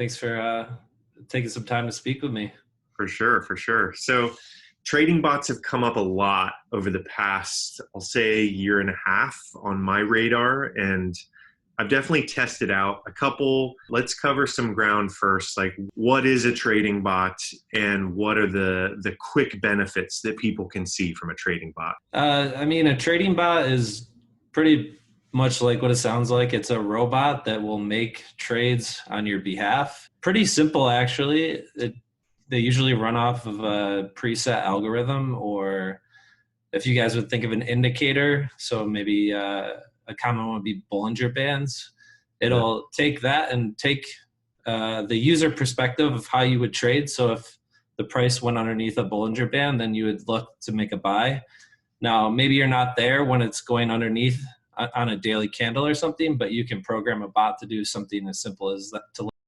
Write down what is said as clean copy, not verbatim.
Thanks for taking some time to speak with me. For sure, for sure. So trading bots have come up a lot over the past, I'll say, year and a half on my radar. And I've definitely tested out a couple. Let's cover some ground first. Like, what is a trading bot and what are the quick benefits that people can see from a trading bot? A trading bot is pretty much like what it sounds like. It's a robot that will make trades on your behalf. Pretty simple, actually. They usually run off of a preset algorithm, or if you guys would think of an indicator, so maybe a common one would be Bollinger Bands. Yeah. It'll take that and take the user perspective of how you would trade. So if the price went underneath a Bollinger Band, then you would look to make a buy. Now, maybe you're not there when it's going underneath on a daily candle or something, but you can program a bot to do something as simple as that, to